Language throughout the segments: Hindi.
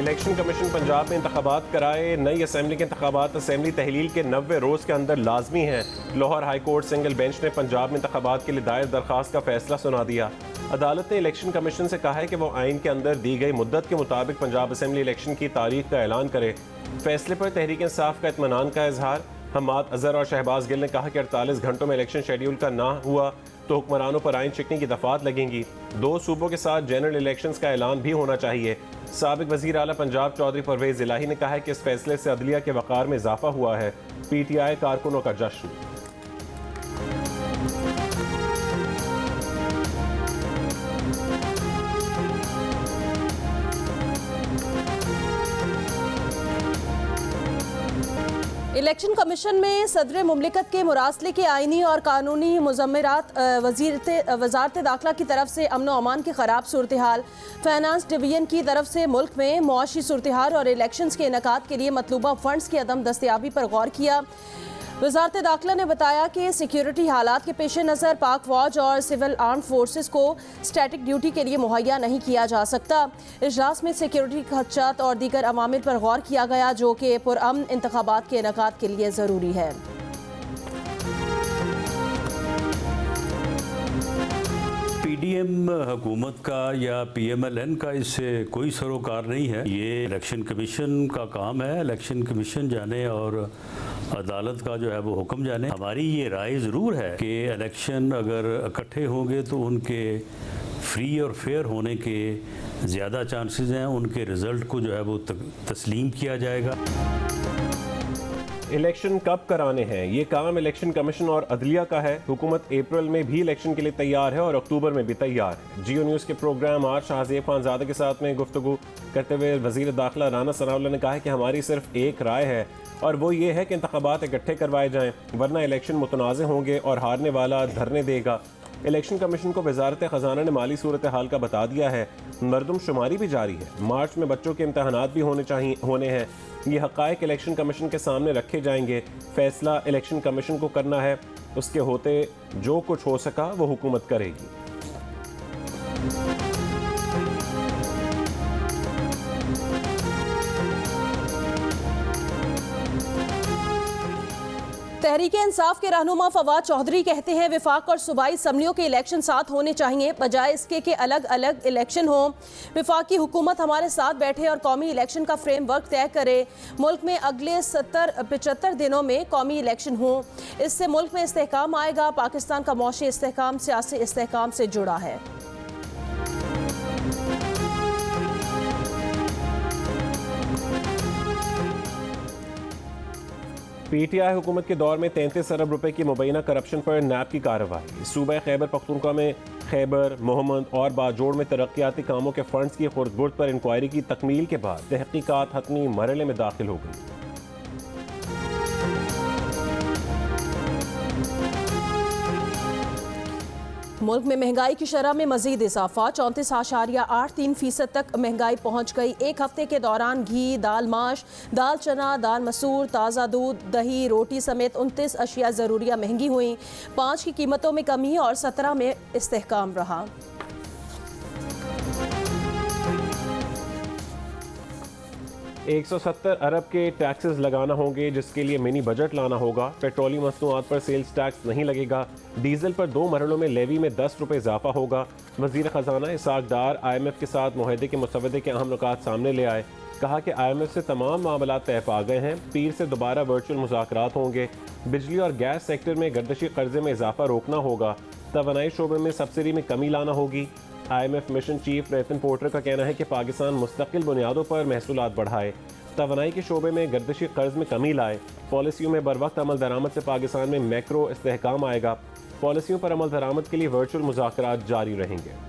इलेक्शन कमीशन पंजाब में इंतखाबात कराए। नई असम्बली के इंतखाबात असम्बली तहलील के 90 रोज़ के अंदर लाजमी हैं। Lahore high court single bench ने पंजाब में इंतखाबात के लिए दायर दरख्वास्त का फैसला सुना दिया। अदालत ने इलेक्शन कमीशन से कहा है कि वो आइन के अंदर दी गई मुद्दत के मुताबिक पंजाब असम्बली इलेक्शन की तारीख का ऐलान करे। फैसले पर तहरीक इंसाफ का इत्मीनान का इजहार। हम्माद अजहर और शहबाज गिल ने कहा कि 48 घंटों में इलेक्शन शेड्यूल का ना हुआ तो हुक्मरानों पर आइन चिकनी की दफात लगेंगी। 2 सूबों के साथ जनरल इलेक्शंस का ऐलान भी होना चाहिए। साबिक वजीर आला पंजाब चौधरी परवेज इलाही ने कहा है कि इस फैसले से अदलिया के वक़ार में इजाफा हुआ है। PTI कारकुनों का जश्न। इलेक्शन कमीशन में सदर मुमलिकत के मुरासले के आइनी और कानूनी मुज़म्मरात। वजारत दाखिला की तरफ से अमन व अमान की ख़राब सूरत हाल। फाइनेंस डिवीजन की तरफ से मुल्क में मुआशी सूरत हाल और इलेक्शन के इनेकाद के लिए मतलूबा फंड्स की अदम दस्तयाबी पर गौर किया। वजारत दाखिला ने बताया कि सिक्योरिटी हालात के पेश नज़र पाक फौज और सिविल आर्म फोर्सेस को स्टैटिक ड्यूटी के लिए मुहैया नहीं किया जा सकता। इजलास में सिक्योरिटी खदशात और दीगर अवामिर पर गौर किया गया जो कि पुरअमन इंतखाबात के इनेकाद के लिए ज़रूरी है। PDM हुकूमत का या PMLN का इससे कोई सरोकार नहीं है। ये इलेक्शन कमीशन का काम है। इलेक्शन कमीशन जाने और अदालत का जो है वो हुक्म जाने। हमारी ये राय ज़रूर है कि इलेक्शन अगर इकट्ठे होंगे तो उनके फ्री और फेयर होने के ज़्यादा चांसेस हैं। उनके रिज़ल्ट को जो है वो तस्लीम किया जाएगा। इलेक्शन कब कराने हैं, ये काम इलेक्शन कमीशन और अदलिया का है। हुकूमत अप्रैल में भी इलेक्शन के लिए तैयार है और अक्टूबर में भी तैयार है। जियो न्यूज़ के प्रोग्राम आज शाहज़ेब खानज़ादा के साथ में गुफ्तगू करते हुए वज़ीर दाखिला राना सनाउल्लाह ने कहा है कि हमारी सिर्फ एक राय है और वो ये है कि इंतखाबात इकट्ठे करवाए जाएँ, वरना इलेक्शन मुतनाज़ होंगे और हारने वाला धरने देगा। इलेक्शन कमीशन को वजारत ख़जाना ने माली सूरत हाल का बता दिया है। मरदमशुमारी भी जारी है। मार्च में बच्चों के इम्तहानात भी होने हैं। ये हक़ाइक़ इलेक्शन कमीशन के सामने रखे जाएंगे। फैसला इलेक्शन कमीशन को करना है। उसके होते जो कुछ हो सका वो हुकूमत करेगी। तहरीक इंसाफ के रहनुमा फवाद चौधरी कहते हैं विफाक और सूबाई असम्बलियों के इलेक्शन साथ होने चाहिए, बजाय इसके कि अलग अलग इलेक्शन हो। विफाकी हुकूमत हमारे साथ बैठे और कौमी इलेक्शन का फ्रेमवर्क तय करे। मुल्क में अगले 75 दिनों में कौमी इलेक्शन हो। इससे मुल्क में इस्तेहकाम आएगा। पाकिस्तान का मौशी इस्तेहकाम सियासी इस्तेहकाम से जुड़ा है। PTI हुकूमत के दौर में 33 अरब रुपए की मुबैना करप्शन पर नैब की कार्रवाई। सूबा खैबर पख्तूनख्वा में खैबर, मोहम्मद और बाजोड़ में तरक्याती कामों के फंड्स की खुर्द-बुर्द पर इंक्वायरी की तकमील के बाद तहकीकात हतमी मरहले में दाखिल हो गई। मुल्क में महंगाई की शरह में मजीद इजाफा। 34.83% तक महंगाई पहुँच गई। एक हफ्ते के दौरान घी, दाल माश, दाल चना, दाल मसूर, ताज़ा दूध, दही, रोटी समेत 29 अशिया ज़रूरिया महंगी हुई। 5 की कीमतों में कमी और 17 में इस्तेहकाम रहा। $170 अरब के टैक्सेस लगाना होंगे, जिसके लिए मिनी बजट लाना होगा। पेट्रोलियम मसनूआत पर सेल्स टैक्स नहीं लगेगा। डीजल पर 2 मरहलों में लेवी में 10 रुपये इजाफा होगा। वज़ीर ख़जाना इसाक डार IMF के साथ मुआहदे के मुसवदे के अहम नुकात सामने ले आए। कहा कि IMF से तमाम मामला तय पा गए हैं। पीर से दोबारा वर्चुअल मुज़ाकरात होंगे। बिजली और गैस सेक्टर में गर्दशी कर्जे में इजाफा रोकना होगा। तवानाई शोबे में सब्सिडी में कमी लाना होगी। IMF मिशन चीफ रेतन पोर्टर का कहना है कि पाकिस्तान मुस्तकिल बुनियादों पर महसूलात बढ़ाए, तवानाई के शोबे में गर्दिशी कर्ज में कमी लाए। पॉलिसियों में बर वक्त अमल दरामद से पाकिस्तान में मैक्रो इस्तेहकाम आएगा। पॉलिसियों पर अमल दरामद के लिए वर्चुअल मुज़ाकरात जारी रहेंगे।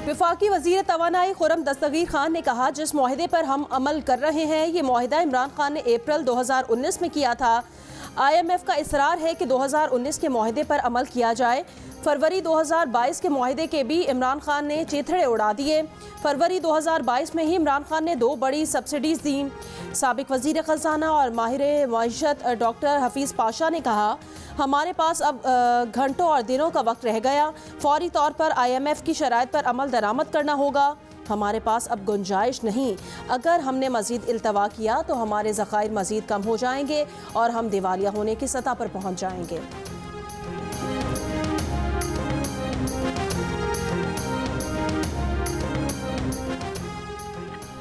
वफाकी वज़ीर तवानाई खुर्रम दस्तगीर खान ने कहा, जिस मुआहदे पर हम अमल कर रहे हैं ये मुआहदा इमरान खान ने अप्रैल 2019 में किया था। IMF का इसरार है कि 2019 के मुआहदे पर अमल किया जाए। फरवरी 2022 के मुआहदे के भी इमरान खान ने चीथड़े उड़ा दिए। फरवरी 2022 में ही इमरान खान ने 2 बड़ी सब्सिडीज दी। साबिक वजीर खजाना और माहिर मईशत डॉक्टर हफीज़ पाशा ने कहा, हमारे पास अब घंटों और दिनों का वक्त रह गया। फौरी तौर पर IMF की शराइत पर अमल दरामद करना होगा। हमारे पास अब गुंजाइश नहीं। अगर हमने मज़ीद इल्तवा किया तो हमारे ज़खायर मज़ीद कम हो जाएंगे और हम दिवालिया होने की सतह पर पहुँच जाएंगे।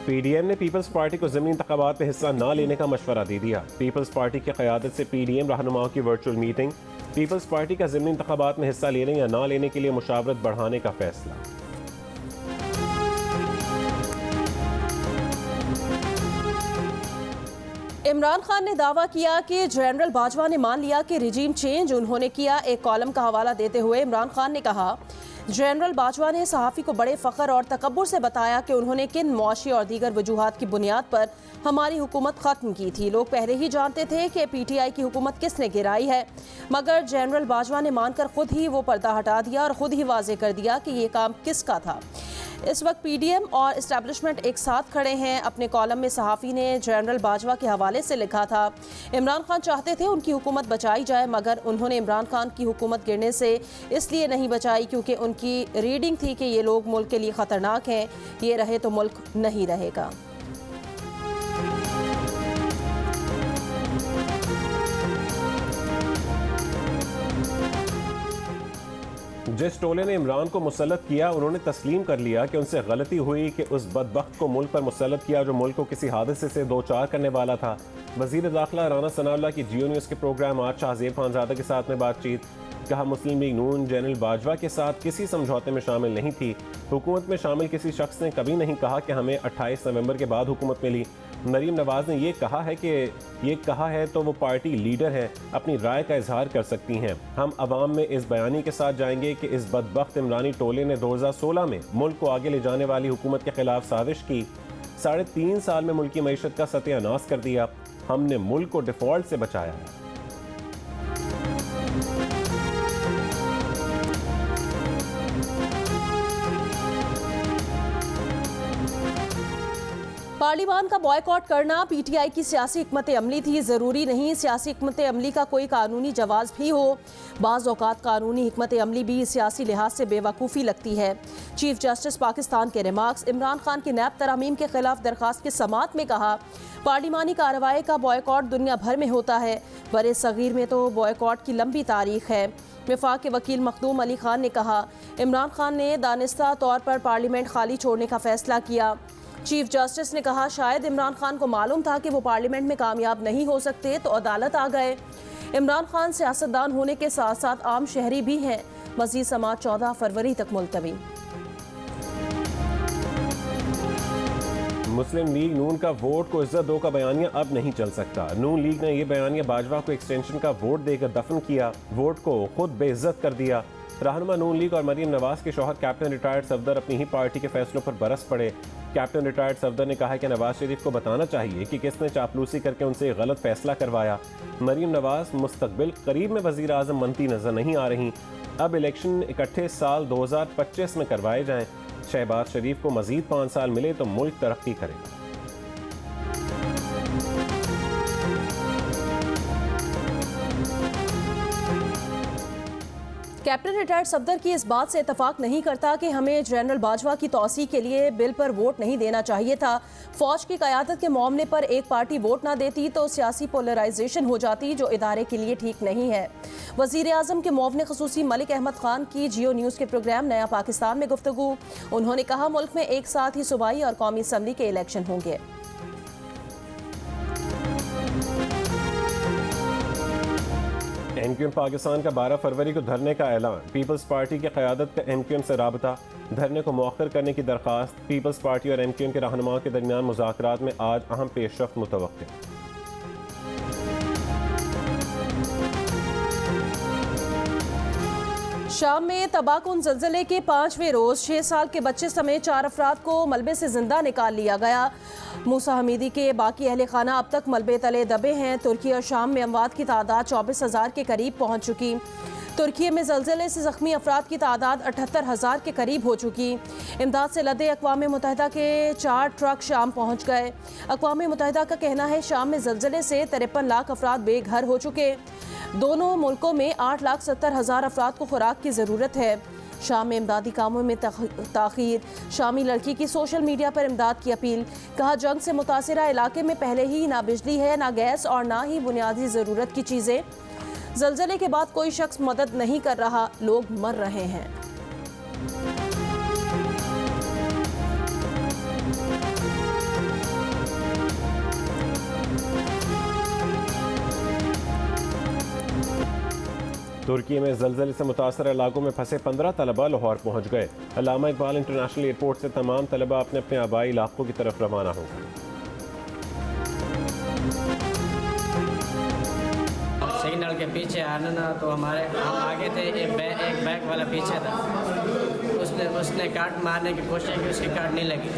PDM ने पीपल्स पार्टी को ज़मीनी इंतखाबात में हिस्सा न लेने का मशवरा दे दिया। पीपल्स पार्टी की क़यादत से PDM रहनुमाओं की वर्चुअल मीटिंग। पीपल्स पार्टी का ज़मीनी इंतखाबात में हिस्सा लेने या न लेने के लिए मुशावरत बढ़ाने का फैसला। इमरान खान ने दावा किया कि जनरल बाजवा ने मान लिया कि रिजीम चेंज उन्होंने किया। एक कॉलम का हवाला देते हुए इमरान खान ने कहा, जनरल बाजवा ने सहाफ़ी को बड़े फ़ख्र और तकब्बुर से बताया कि उन्होंने किन मुआशी और दीगर वजूहात की बुनियाद पर हमारी हुकूमत ख़त्म की थी। लोग पहले ही जानते थे कि PTI की हुकूमत किसने गिराई है, मगर जनरल बाजवा ने मानकर खुद ही वो पर्दा हटा दिया और ख़ुद ही वाज़े कर दिया कि ये काम किसका था। इस वक्त PDM और इस्टेब्लिशमेंट एक साथ खड़े हैं। अपने कॉलम में सहाफ़ी ने जनरल बाजवा के हवाले से लिखा था, इमरान खान चाहते थे उनकी हुकूमत बचाई जाए, मगर उन्होंने इमरान खान की हुकूमत गिरने से इसलिए नहीं बचाई क्योंकि उनकी रीडिंग थी कि ये लोग मुल्क के लिए ख़तरनाक हैं, ये रहे तो मुल्क नहीं रहेगा। जिस टोले ने इमरान को मुसल्लत किया उन्होंने तस्लीम कर लिया कि उनसे गलती हुई कि उस बदबख्त को मुल्क पर मुसल्लत किया जो मुल्क को किसी हादसे से दो चार करने वाला था। वज़ीर दाखिला राना सनाउल्लाह की जियो न्यूज़ के प्रोग्राम आज शाहज़ेब खानज़ादा के साथ में बातचीत। कहा, मुस्लिम लीग नून जनरल बाजवा के साथ किसी समझौते में शामिल नहीं थी। हुकूमत में शामिल किसी शख्स ने कभी नहीं कहा कि हमें 28 नवंबर के बाद हुकूमत मिली। मरीम नवाज ने ये कहा है तो वो पार्टी लीडर हैं, अपनी राय का इजहार कर सकती हैं। हम अवाम में इस बयानी के साथ जाएंगे कि इस बदबख्त इमरानी टोले ने 2016 में मुल्क को आगे ले जाने वाली हुकूमत के खिलाफ साजिश की। 3.5 साल में मुल्क की मईशत का सत्यानाश कर दिया। हमने मुल्क को डिफॉल्ट से बचाया है। पार्लिमान का बॉयकॉट करना PTI की सियासी हिकमत अमली थी। ज़रूरी नहीं सियासी हिकमत अमली का कोई कानूनी जवाज़ भी हो। बाज़ औक़ात कानूनी हिकमत अमली भी सियासी लिहाज से बेवकूफ़ी लगती है। चीफ जस्टिस पाकिस्तान के रिमार्क्स। इमरान खान की नैब तरमीम के खिलाफ दरख्वास्त की समात में कहा, पार्लिमानी कार्रवाई का बॉयकॉट दुनिया भर में होता है, बरे सगीर में तो बॉयकॉट की लंबी तारीख है। वफाक के वकील मखदूम अली खान ने कहा, इमरान खान ने दानिस्ता तौर पर पार्लियामेंट खाली छोड़ने का फैसला किया। चीफ जस्टिस ने कहा, शायद इमरान खान को मालूम था कि वो पार्लियामेंट में कामयाब नहीं हो सकते तो अदालत आ गए। इमरान खान सियासतदान होने के साथ साथ आम शहरी भी हैं। मज़ीद समात 14 फरवरी तक मुलतवी। मुस्लिम लीग नून का वोट को इज्जत दो का बयानिया अब नहीं चल सकता। नून लीग ने यह बयानिया बाजवा को एक्सटेंशन का वोट देकर दफन किया, वोट को खुद बेइज्जत कर दिया। रहनुमा नून लीग और मरीम नवाज के शौहर कैप्टन रिटायर्ड सफदर अपनी ही पार्टी के फैसलों पर बरस पड़े। कैप्टन रिटायर्ड सफदर ने कहा कि नवाज शरीफ को बताना चाहिए कि किसने चापलूसी करके उनसे गलत फैसला करवाया। मरीम नवाज मुस्तकबिल करीब में वज़ीर आज़म बनती नजर नहीं आ रही। अब इलेक्शन इकट्ठे साल 2025 में करवाए जाएं। शहबाज शरीफ को मजीद 5 साल मिले तो मुल्क तरक्की करेगा। कैप्टन रिटायर्ड सफदर की इस बात से इतफाक नहीं करता कि हमें जनरल बाजवा की तौसी के लिए बिल पर वोट नहीं देना चाहिए था। फौज की क़यादत के मामले पर एक पार्टी वोट ना देती तो सियासी पोलराइजेशन हो जाती, जो इदारे के लिए ठीक नहीं है। वज़ीर आज़म के मुआविन ख़ुसूसी मलिक अहमद खान की जियो न्यूज़ के प्रोग्राम नया पाकिस्तान में गुफ्तगू। उन्होंने कहा, मुल्क में एक साथ ही सूबाई और कौमी असम्बली के इलेक्शन होंगे। MQM पाकिस्तान का 12 फरवरी को धरने का ऐलान। पीपल्स पार्टी की क़यादत का MQM से राबता। धरने को मौखर करने की दरख्वास्त। पीपल्स पार्टी और MQM के रहनुमाओं के दरमियान मुज़ाकरात में आज अहम पेशरफ्त मुतवक्किल। शाम में तबाहकुन ज़लज़ले के 5वें रोज़ 6 साल के बच्चे समेत 4 अफराद को मलबे से जिंदा निकाल लिया गया। मूसा हमीदी के बाकी अहले खाना अब तक मलबे तले दबे हैं। तुर्की और शाम में अमवात की तादाद 24,000 के करीब पहुँच चुकी। तुर्की में ज़लज़ले से ज़ख्मी अफराद की तादाद 78,000 के करीब हो चुकी। इमदाद से लदे अक़वाम मुत्तहिदा के 4 ट्रक शाम पहुँच गए। अक़वाम मुत्तहिदा का कहना है शाम में ज़लज़ले से 53 लाख अफराद बेघर हो चुके। दोनों मुल्कों में 8,70,000 अफराद को खुराक की ज़रूरत है। शाम में इमदादी कामों में ताख़ीर, शामी लड़की की सोशल मीडिया पर इमदाद की अपील। कहा जंग से मुतासिरा इलाके में पहले ही ना बिजली है, ना गैस और ना ही बुनियादी ज़रूरत की चीज़ें। ज़लज़ले के बाद कोई शख्स मदद नहीं कर रहा, लोग मर रहे हैं। तुर्की में ज़लज़ले से मुतासर इलाकों में फंसे 15 तलबा लाहौर पहुँच गए। अल्लामा इकबाल इंटरनेशनल एयरपोर्ट से तमाम तलबा अपने अपने आबाई इलाकों की तरफ रवाना हो गए। सिग्नल के पीछे आना ना तो हम आगे थे, एक बैग वाला पीछे था। उसने काट मारने की कोशिश की, उसकी काट नहीं लगी,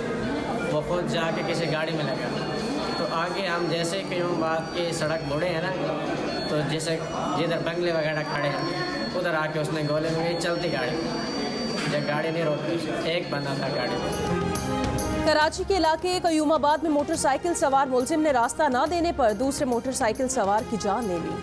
वो खुद जाके किसी गाड़ी में लगा। तो आगे हम जैसे कि बात की सड़क मुड़े हैं ना, तो जैसे जिधर बंगले वगैरह खड़े हैं उधर आके उसने गोले में गई चलती गाड़ी में। जब गाड़ी नहीं रोकी, एक बंदा था गाड़ी में। कराची के इलाके कयूमाबाद में मोटरसाइकिल सवार मुलजिम ने रास्ता न देने पर दूसरे मोटरसाइकिल सवार की जान ले ली।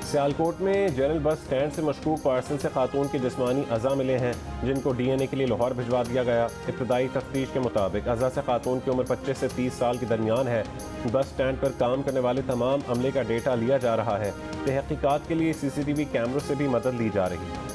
सियालकोट में जनरल बस स्टैंड से मशकूक पार्सल से खातून के जिस्मानी अज़ा मिले हैं, जिनको DNA के लिए लाहौर भिजवा दिया गया। इब्तदाई तफ्तीश के मुताबिक अज़ा से खातून की उम्र 25 से 30 साल के दरमियान है। बस स्टैंड पर काम करने वाले तमाम अमले का डेटा लिया जा रहा है। तहकीकात के लिए CCTV कैमरों से भी मदद ली जा रही है।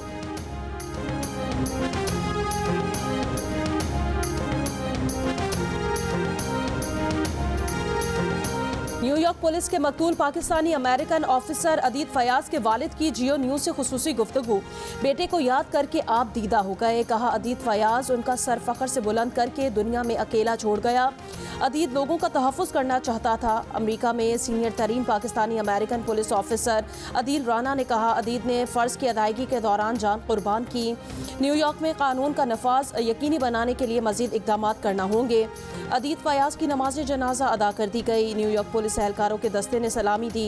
न्यूयॉर्क पुलिस के मकतूल पाकिस्तानी अमेरिकन ऑफिसर अदीद फयाज के वालिद की जियो न्यूज़ से खुसूसी गुफ्तगू। बेटे को याद करके आप दीदा हो गए। कहा अदीद फयाज उनका सर फख्र से बुलंद करके दुनिया में अकेला छोड़ गया। अदीद लोगों का तहफ़्फ़ुज़ करना चाहता था। अमेरिका में सीनियर तरीन Pakistani American police officer Adeel Rana ने कहा अदीद ने फ़र्ज़ की अदायगी के दौरान जान कुर्बान की। न्यूयॉर्क में कानून का नफाज यकीनी बनाने के लिए मज़ीद इक़दाम करना होंगे। अदीद फयाज की नमाज जनाजा अदा कर दी गई। न्यूयॉर्क पुलिस एहलकारों के दस्ते ने सलामी दी।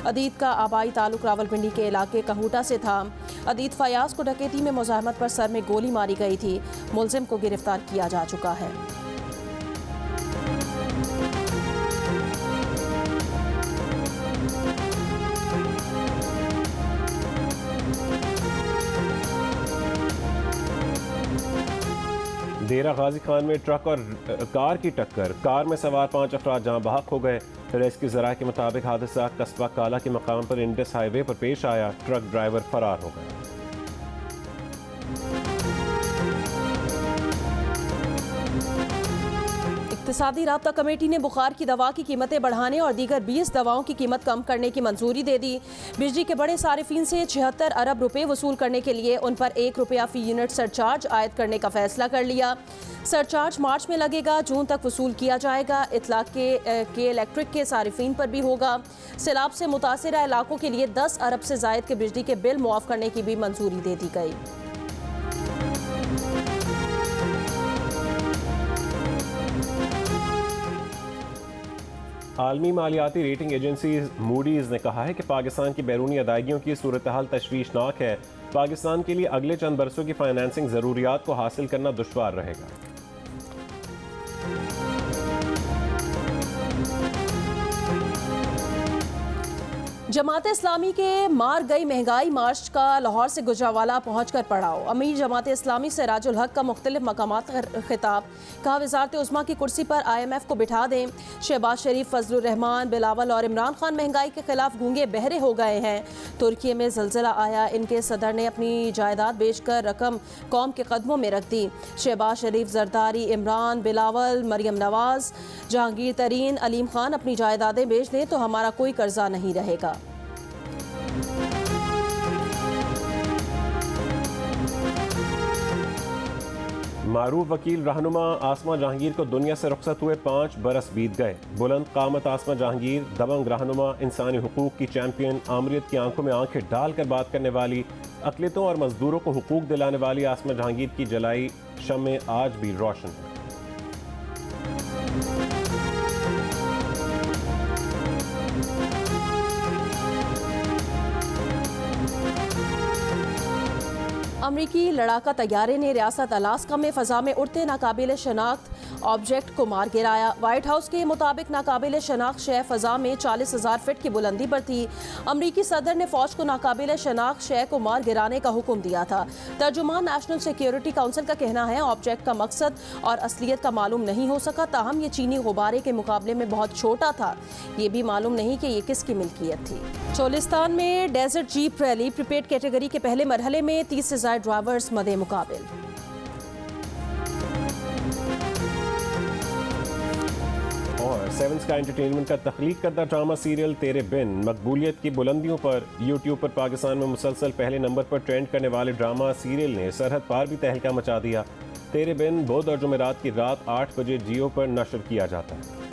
अदीद का आबाई ताल्लुक रावलपिंडी के इलाके कहूटा से था। अदीद फयाज को डकैती में मुज़ाहमत पर सर में गोली मारी गई थी। मुलजिम को गिरफ्तार किया जा चुका है। देरा गाजी खान में ट्रक और कार की टक्कर, कार में सवार 5 अफराद जहां बहक हो गए। रेस्क्यू ज़राए के मुताबिक हादसा कस्बा काला के मकाम पर इंडस हाईवे पर पेश आया। ट्रक ड्राइवर फरार हो गया। इक़्तिसादी राब्ता कमेटी ने बुखार की दवा की कीमतें बढ़ाने और दीगर 20 दवाओं की कीमत कम करने की मंजूरी दे दी। बिजली के बड़े सारिफीन से 76 अरब रुपए वसूल करने के लिए उन पर ₹1 फी यूनिट सरचार्ज आयद करने का फैसला कर लिया। सरचार्ज मार्च में लगेगा, जून तक वसूल किया जाएगा। इतलाक के इलेक्ट्रिक के सारिफीन पर भी होगा। सैलाब से मुतासिरा इलाकों के लिए 10 अरब से ज़ायद के बिजली के बिल मुआफ़ करने की भी मंजूरी दे दी गई। आलमी मालियाती रेटिंग एजेंसी मूडीज़ ने कहा है कि पाकिस्तान की बैरूनी अदायगियों की सूरत हाल तशवीशनाक है। पाकिस्तान के लिए अगले चंद बरसों की फाइनेंसिंग ज़रूरियात को हासिल करना दुश्वार रहेगा। जमात इस्लामी के मार गई महंगाई मार्च का लाहौर से गुजरावाला पहुंचकर पड़ाव। अमीर जमात इस्लामी से राजुल हक का मुख्तलिफ मकामात खिताब। कहा वज़ारत उज़्मा की कुर्सी पर IMF को बिठा दें। शहबाज शरीफ, फजलुर रहमान, बिलावल और इमरान खान महंगाई के खिलाफ गूंगे बहरे हो गए हैं। तुर्की में ज़लज़ला आया, इनके सदर ने अपनी जायदाद बेचकर रकम कौम के कदमों में रख दी। शहबाज शरीफ, जरदारी, इमरान, बिलावल, मरियम नवाज, जहांगीर तरीन, अलीम खान अपनी जायदादें बेच दें तो हमारा कोई कर्जा नहीं रहेगा। मारूफ वकील रहनुमा आसमा जहांगीर को दुनिया से रुखसत हुए 5 बरस बीत गए। बुलंद कामत आसमा जहांगीर, दबंग रहनुमा, इंसानी हुकूक की चैंपियन, आमरीत की आंखों में आंखें डालकर बात करने वाली, अक़लियतों और मजदूरों को हुकूक दिलाने वाली आसमा जहांगीर की जलाई शम्मे आज भी रोशन है। अमरीकी लड़ाका तैयारे ने रियासत अलास्का में फ़ज़ा में उड़ते नाकाबिल शनाख्त ऑब्जेक्ट को मार गिराया। व्हाइट हाउस के मुताबिक नाकाबिल शनाख्त शय फ़ज़ा में 40,000 फीट की बुलंदी पर थी। अमरीकी सदर ने फ़ौज को नाकाबिल शनाख्त शय को मार गिराने का हुक्म दिया था। तर्जुमान नेशनल सिक्योरिटी काउंसिल का कहना है ऑब्जेक्ट का मकसद और असलियत का मालूम नहीं हो सका, ताहम ये चीनी गुब्बारे के मुकाबले में बहुत छोटा था। ये भी मालूम नहीं कि ये किसकी मिल्कियत थी। चोलिस्तान में desert jeep rally prepared category के पहले मरहले में 30 से ज़ायद ड्राइवर्स मदे मुकाबिल। और 7 स्काई एंटरटेनमेंट का तख्लीक करदा ड्रामा सीरियल तेरे बिन मकबूलियत की बुलंदियों पर यूट्यूब पर पाकिस्तान में मुसलसल पहले नंबर पर ट्रेंड करने वाले ड्रामा सीरियल ने सरहद पार भी तहलका मचा दिया। तेरे बिन बुध और जुमेरात की रात 8 बजे जियो पर नशर किया जाता है।